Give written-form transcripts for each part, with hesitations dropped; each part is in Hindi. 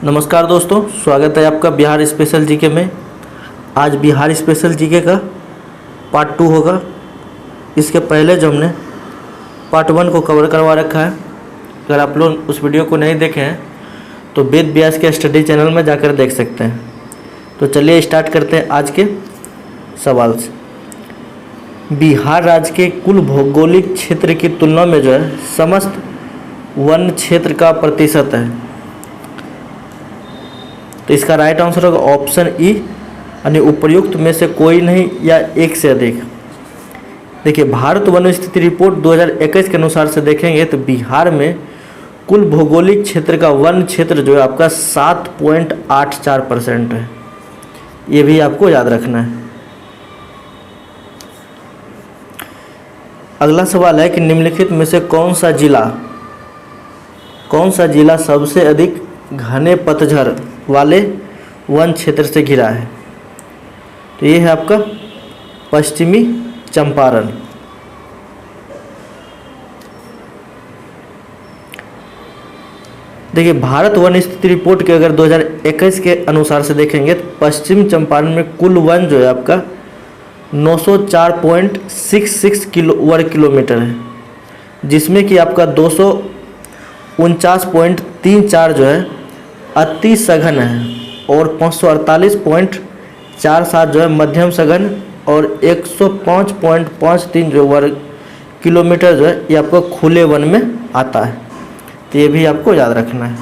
नमस्कार दोस्तों, स्वागत है आपका बिहार स्पेशल जीके में। आज बिहार स्पेशल जीके का पार्ट 2 होगा। इसके पहले जो हमने पार्ट 1 को कवर करवा रखा है। अगर आप लोग उस वीडियो को नहीं देखे हैं तो वेद व्यास के स्टडी चैनल में जाकर देख सकते हैं। तो चलिए स्टार्ट करते हैं आज के सवाल से। बिहार राज्य के कुल भौगोलिक क्षेत्र की तुलना में जो है समस्त वन क्षेत्र का प्रतिशत है। तो इसका राइट आंसर होगा ऑप्शन ई, यानी उपर्युक्त में से कोई नहीं या एक से अधिक। देखिए, भारत वन स्थिति रिपोर्ट 2021 के अनुसार से देखेंगे तो बिहार में कुल भौगोलिक क्षेत्र का वन क्षेत्र जो है आपका 7.84% है। ये भी आपको याद रखना है। अगला सवाल है कि निम्नलिखित में से कौन सा जिला सबसे अधिक घने पतझड़ वाले वन क्षेत्र से घिरा है। तो ये है आपका पश्चिमी चंपारण। देखिए, भारत वन स्थिति रिपोर्ट के अगर 2021 के अनुसार से देखेंगे तो पश्चिम चंपारण में कुल वन जो है आपका 904.66 वर्ग किलोमीटर है, जिसमें कि आपका 249.34 जो है अति सघन है और 548.47 जो है मध्यम सघन और 105.53 जो वर्ग किलोमीटर जो है ये आपको खुले वन में आता है। तो ये भी आपको याद रखना है।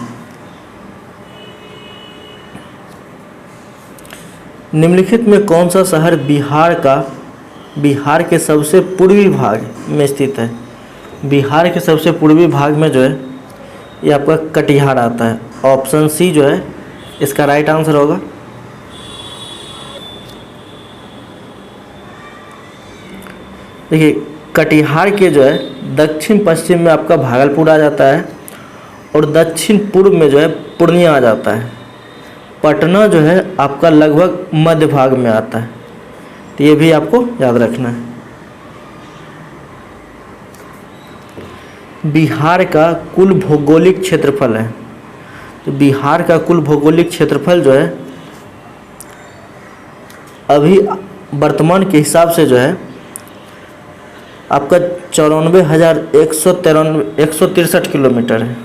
निम्नलिखित में कौन सा शहर बिहार के सबसे पूर्वी भाग में स्थित है। बिहार के सबसे पूर्वी भाग में जो है ये आपका कटिहार आता है। ऑप्शन सी जो है इसका राइट आंसर होगा। देखिए, कटिहार के जो है दक्षिण पश्चिम में आपका भागलपुर आ जाता है और दक्षिण पूर्व में जो है पूर्णिया आ जाता है। पटना जो है आपका लगभग मध्य भाग में आता है। तो ये भी आपको याद रखना है। बिहार का कुल भौगोलिक क्षेत्रफल है। तो बिहार का कुल भौगोलिक क्षेत्रफल जो है अभी वर्तमान के हिसाब से जो है आपका 94,163 किलोमीटर है।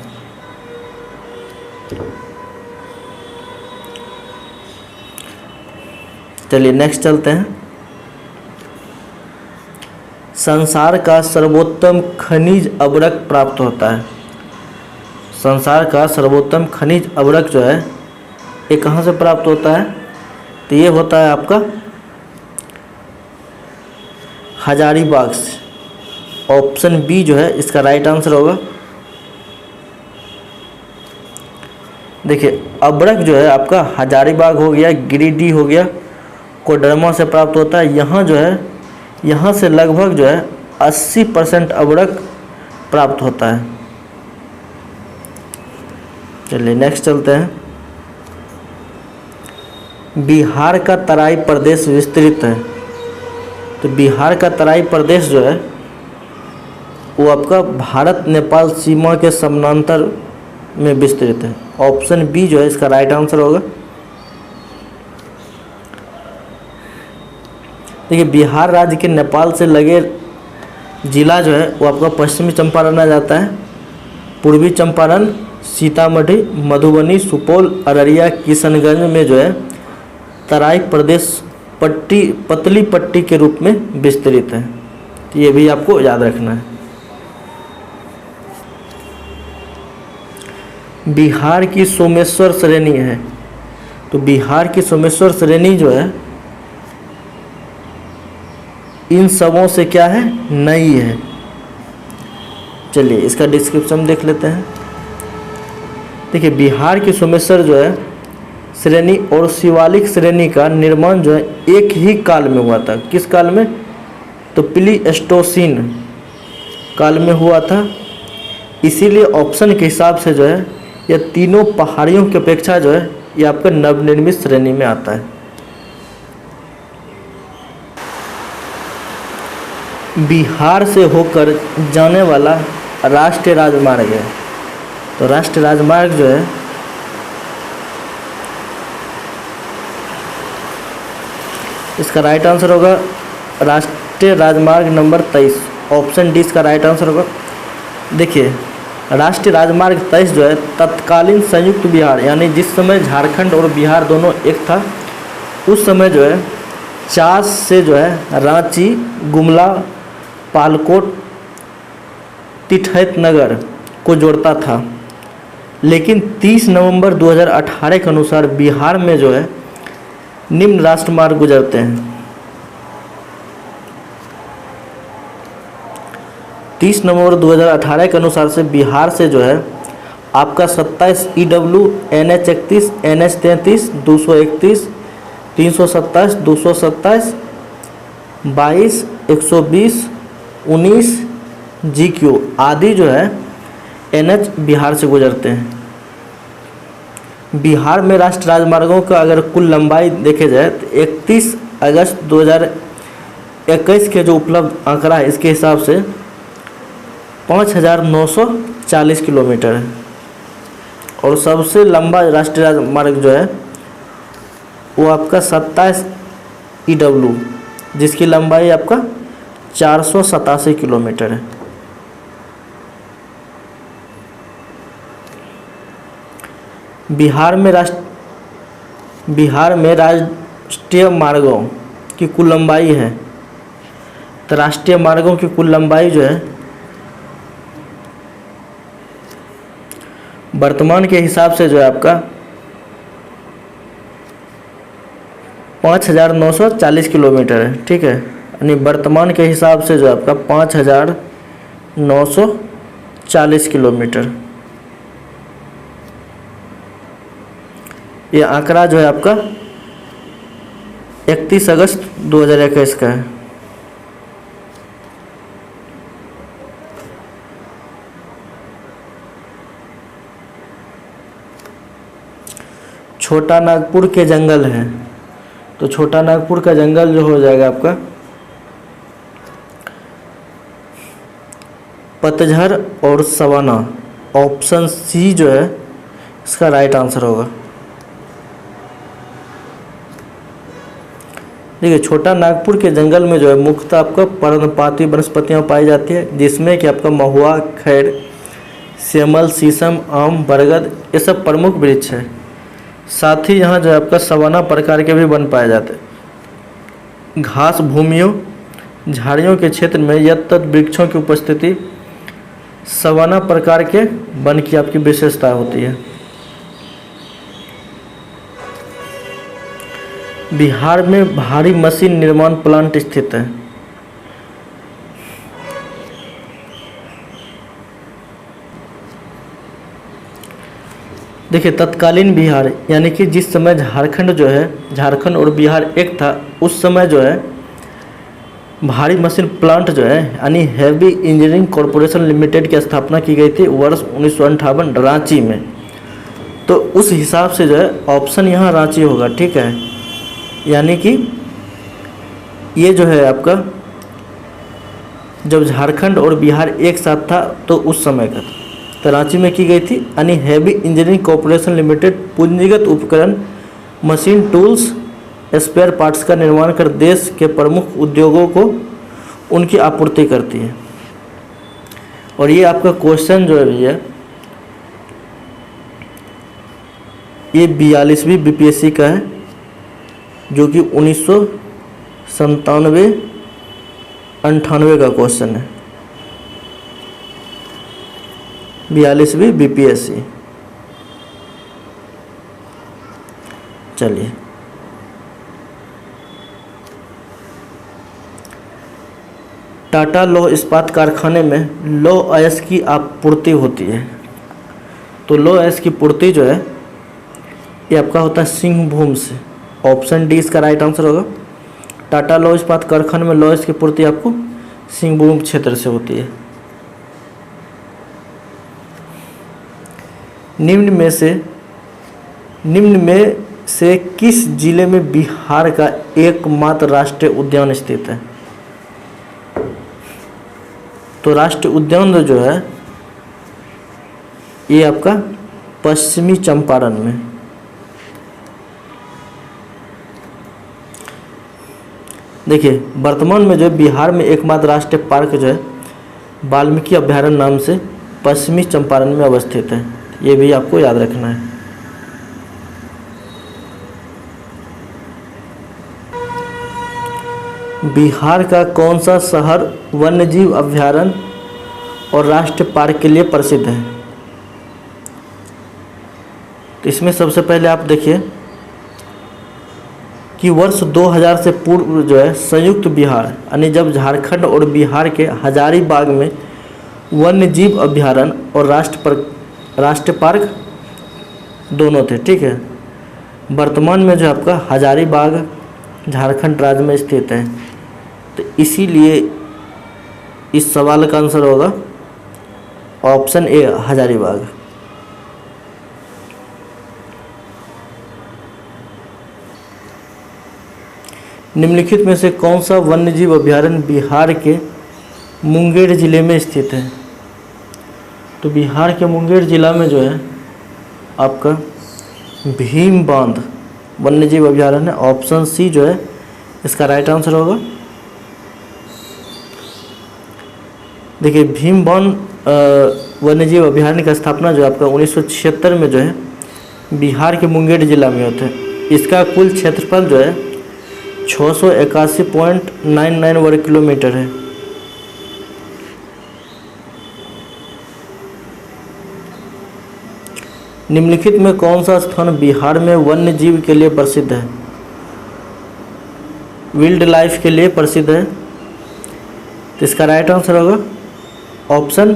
चलिए नेक्स्ट चलते हैं। संसार का सर्वोत्तम खनिज अवरक प्राप्त होता है। संसार का सर्वोत्तम खनिज अवरक जो है ये कहाँ से प्राप्त होता है। तो ये होता है आपका हजारीबाग से। ऑप्शन बी जो है इसका राइट आंसर होगा। देखिए, अवरक जो है आपका हजारीबाग हो गया, गिरिडीह हो गया, कोडरमा से प्राप्त होता है। यहाँ जो है यहाँ से लगभग जो है 80% अवरक प्राप्त होता है। चलिए नेक्स्ट चलते हैं। बिहार का तराई प्रदेश विस्तृत है। तो बिहार का तराई प्रदेश जो है वो आपका भारत नेपाल सीमा के समानांतर में विस्तृत है। ऑप्शन बी जो है इसका राइट आंसर होगा। देखिए, बिहार राज्य के नेपाल से लगे जिला जो है वो आपका पश्चिमी चंपारण आ जाता है। पूर्वी चंपारण सीतामढ़ी, मधुबनी, सुपौल, अररिया, किशनगंज में जो है तराई प्रदेश पतली पट्टी के रूप में विस्तृत है। तो ये भी आपको याद रखना है। बिहार की सोमेश्वर श्रेणी है। तो बिहार की सोमेश्वर श्रेणी जो है इन सबों से क्या है, नई है। चलिए इसका डिस्क्रिप्शन देख लेते हैं। देखिए, बिहार की सोमेश्वर जो है श्रेणी और शिवालिक श्रेणी का निर्माण जो है एक ही काल में हुआ था। किस काल में? तो प्लीस्टोसीन काल में हुआ था। इसीलिए ऑप्शन के हिसाब से जो है यह तीनों पहाड़ियों की अपेक्षा जो है ये आपका नवनिर्मित श्रेणी में आता है। बिहार से होकर जाने वाला राष्ट्रीय राजमार्ग है। तो राष्ट्रीय राजमार्ग जो है इसका राइट आंसर होगा राष्ट्रीय राजमार्ग नंबर 23, ऑप्शन डी इसका राइट आंसर होगा। देखिए, राष्ट्रीय राजमार्ग 23 जो है तत्कालीन संयुक्त बिहार, यानी जिस समय झारखंड और बिहार दोनों एक था, उस समय जो है चास से जो है रांची, गुमला, पालकोट, तिठैत नगर को जोड़ता था। लेकिन 30 नवंबर 2018 के अनुसार बिहार में जो है निम्न राष्ट्रमार्ग गुजरते हैं। 30 नवंबर 2018 के अनुसार से बिहार से जो है आपका 27 EW, NH 31, NH 33, 231, 327, 227, 22, 120, 19 GQ आदि जो है NH बिहार से गुजरते हैं। बिहार में राष्ट्रीय राजमार्गों का अगर कुल लंबाई देखे जाए तो 31 अगस्त 2021 के जो उपलब्ध आंकड़ा है, इसके हिसाब से 5,940 किलोमीटर है। और सबसे लंबा राष्ट्रीय राजमार्ग जो है वो आपका 27 EW, जिसकी लंबाई आपका 487 किलोमीटर है। बिहार में राष्ट्रीय मार्गों की कुल लंबाई है, तो राष्ट्रीय मार्गों की कुल लंबाई जो है वर्तमान के हिसाब से जो है आपका 5,940 किलोमीटर है। ठीक है, यानी वर्तमान के हिसाब से जो है आपका 5,940 किलोमीटर, ये आंकड़ा जो है आपका 31 अगस्त 2021 का है। छोटा नागपुर के जंगल हैं, तो छोटा नागपुर का जंगल जो हो जाएगा आपका पतझड़ और सवाना, ऑप्शन सी जो है इसका राइट आंसर होगा। देखिए, छोटा नागपुर के जंगल में जो है मुख्यतः आपका पर्णपाती वनस्पतियाँ पाई जाती है, जिसमें कि आपका महुआ, खैर, सेमल, शीशम, आम, बरगद ये सब प्रमुख वृक्ष है। साथ ही यहाँ जो है आपका सवाना प्रकार के भी वन पाए जाते हैं। घास भूमियों, झाड़ियों के क्षेत्र में यत्र वृक्षों की उपस्थिति सवाना प्रकार के वन की आपकी विशेषता होती है। बिहार में भारी मशीन निर्माण प्लांट स्थित है। देखिए, तत्कालीन बिहार यानी कि जिस समय झारखंड जो है, झारखंड और बिहार एक था, उस समय जो है भारी मशीन प्लांट जो है यानी हैवी इंजीनियरिंग कॉरपोरेशन लिमिटेड की स्थापना की गई थी वर्ष 1958 रांची में। तो उस हिसाब से जो है ऑप्शन यहाँ रांची होगा। ठीक है, यानी कि ये जो है आपका जब झारखंड और बिहार एक साथ था तो उस समय का था, तो रांची में की गई थी। यानी हैवी इंजीनियरिंग कॉरपोरेशन लिमिटेड पूंजीगत उपकरण, मशीन, टूल्स, स्पेयर पार्ट्स का निर्माण कर देश के प्रमुख उद्योगों को उनकी आपूर्ति करती है। और ये आपका क्वेश्चन जो है भैया, ये 42वीं बीपीएससी का है, जो कि 1997-98 का क्वेश्चन है। 42वीं बीपीएससी। चलिए, टाटा लौह इस्पात कारखाने में लौह अयस्क की आपूर्ति होती है। तो लौह अयस्क की पूर्ति जो है ये आपका होता है सिंहभूम से। ऑप्शन डी इसका राइट आंसर होगा। टाटा लौह इस्पात कारखाने में लौह अयस्क की पूर्ति आपको सिंहभूम क्षेत्र से होती है। निम्न में से किस जिले में बिहार का एकमात्र राष्ट्रीय उद्यान स्थित है? तो राष्ट्रीय उद्यान जो है ये आपका पश्चिमी चंपारण में। देखिए वर्तमान में जो है बिहार में एकमात्र राष्ट्रीय पार्क जो है वाल्मीकि अभ्यारण्य नाम से पश्चिमी चंपारण में अवस्थित है। ये भी आपको याद रखना है। बिहार का कौन सा शहर वन्यजीव अभ्यारण्य और राष्ट्रीय पार्क के लिए प्रसिद्ध है? तो इसमें सबसे पहले आप देखिए कि वर्ष 2000 से पूर्व जो है संयुक्त बिहार यानी जब झारखंड और बिहार के हजारीबाग में वन्य जीव अभ्यारण्य और राष्ट्रीय पार्क दोनों थे। ठीक है, वर्तमान में जो आपका हजारीबाग झारखंड राज्य में स्थित है। तो इसीलिए इस सवाल का आंसर होगा ऑप्शन ए हजारीबाग। निम्नलिखित में से कौन सा वन्यजीव अभ्यारण्य बिहार के मुंगेर जिले में स्थित है? तो बिहार के मुंगेर जिला में जो है आपका भीम बांध वन्यजीव अभ्यारण्य, ऑप्शन सी जो है इसका राइट आंसर होगा। देखिए भीम बांध वन्यजीव अभ्यारण्य की स्थापना जो आपका 1976 में जो है बिहार के मुंगेर जिला में होता है। इसका कुल क्षेत्रफल जो है 681.99 वर्ग किलोमीटर है। निम्नलिखित में कौन सा स्थान बिहार में वन्य जीव के लिए प्रसिद्ध है? वाइल्ड लाइफ के लिए प्रसिद्ध है। तो इसका राइट आंसर होगा ऑप्शन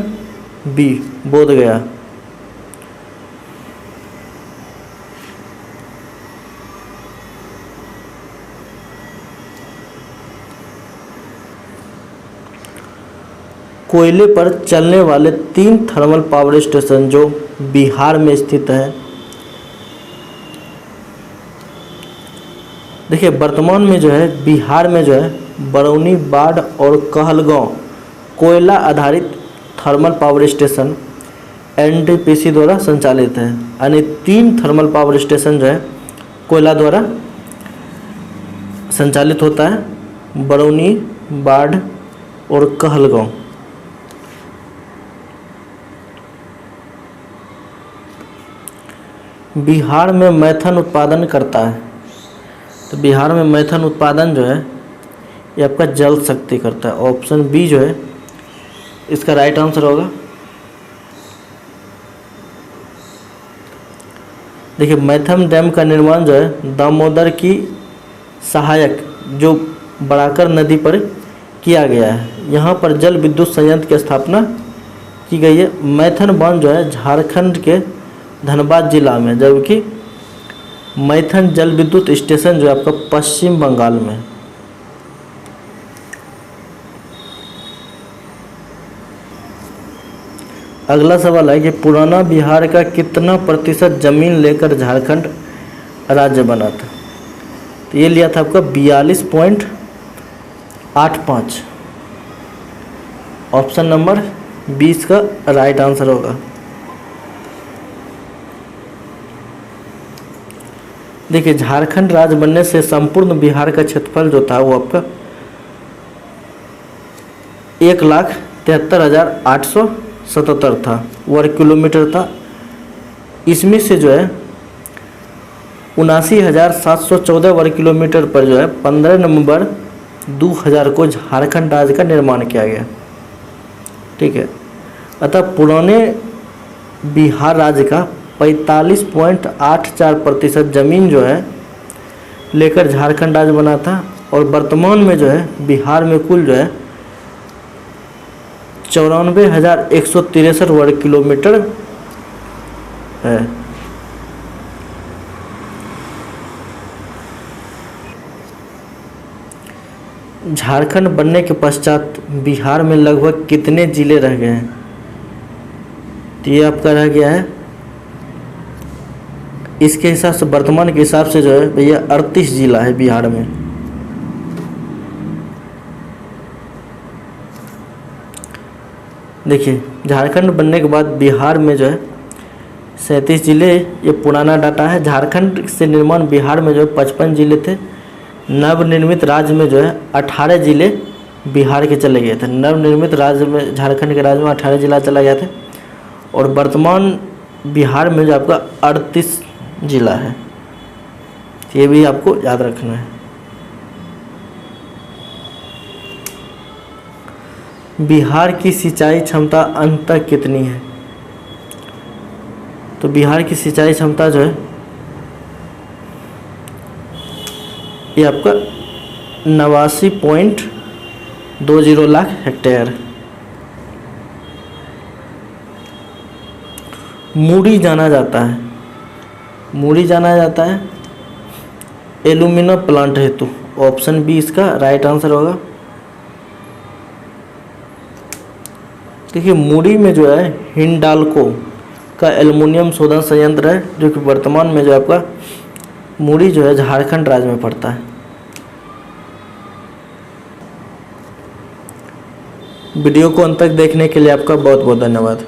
बी बोधगया। कोयले पर चलने वाले 3 थर्मल पावर स्टेशन जो बिहार में स्थित है। देखिए वर्तमान में जो है बिहार में जो है बरौनी, बाढ़ और कहलगांव कोयला आधारित थर्मल पावर स्टेशन एनटीपीसी द्वारा संचालित है। यानी 3 थर्मल पावर स्टेशन जो है कोयला द्वारा संचालित होता है, बरौनी, बाढ़ और कहलगांव। बिहार में मैथन उत्पादन करता है। तो बिहार में मैथन उत्पादन जो है ये आपका जल शक्ति करता है, ऑप्शन बी जो है इसका राइट आंसर होगा। देखिए मैथन डैम का निर्माण जो है दामोदर की सहायक जो बड़ाकर नदी पर किया गया है। यहाँ पर जल विद्युत संयंत्र की स्थापना की गई है। मैथन बांध जो है झारखंड के धनबाद जिला में, जबकि मैथन जल विद्युत स्टेशन जो है आपका पश्चिम बंगाल में। अगला सवाल है कि पुराना बिहार का कितना प्रतिशत जमीन लेकर झारखंड राज्य बना था? तो ये लिया था आपका 42.85। ऑप्शन नंबर 20 का राइट आंसर होगा। देखिए झारखंड राज्य बनने से संपूर्ण बिहार का क्षेत्रफल जो था वो आपका 1,73,877 था वर्ग किलोमीटर था। इसमें से जो है 79,714 वर्ग किलोमीटर पर जो है 15 नवंबर 2000 को झारखंड राज्य का निर्माण किया गया। ठीक है, अतः पुराने बिहार राज्य का 45.84% जमीन जो है लेकर झारखंड राज्य बना था, और वर्तमान में जो है बिहार में कुल जो है 94,163 वर्ग किलोमीटर है। झारखंड बनने के पश्चात बिहार में लगभग कितने जिले रह गए हैं? तो ये आपका रह गया है, इसके हिसाब से वर्तमान के हिसाब से जो है भैया 38 जिला है बिहार में। देखिए झारखंड बनने के बाद बिहार में जो है 37 जिले, ये पुराना डाटा है। झारखंड से निर्माण बिहार में जो है 55 जिले थे, नवनिर्मित राज्य में जो है 18 ज़िले बिहार के चले गए थे। नवनिर्मित राज्य में झारखंड के राज्य में 18 ज़िला चला गया थे और वर्तमान बिहार में जो आपका 38 ज़िला है, ये भी आपको याद रखना है। बिहार की सिंचाई क्षमता अंततः कितनी है? तो बिहार की सिंचाई क्षमता जो है ये आपका 89.20 लाख हेक्टेयर। मूडी जाना जाता है, मूडी जाना जाता है एल्यूमिनियम प्लांट हेतु। ऑप्शन बी इसका राइट आंसर होगा। देखिए मूडी में जो है हिंडाल्को का एल्युमिनियम शोधन संयंत्र है, जो कि वर्तमान में जो आपका मूडी जो है झारखंड राज्य में पड़ता है। वीडियो को अंत तक देखने के लिए आपका बहुत बहुत धन्यवाद।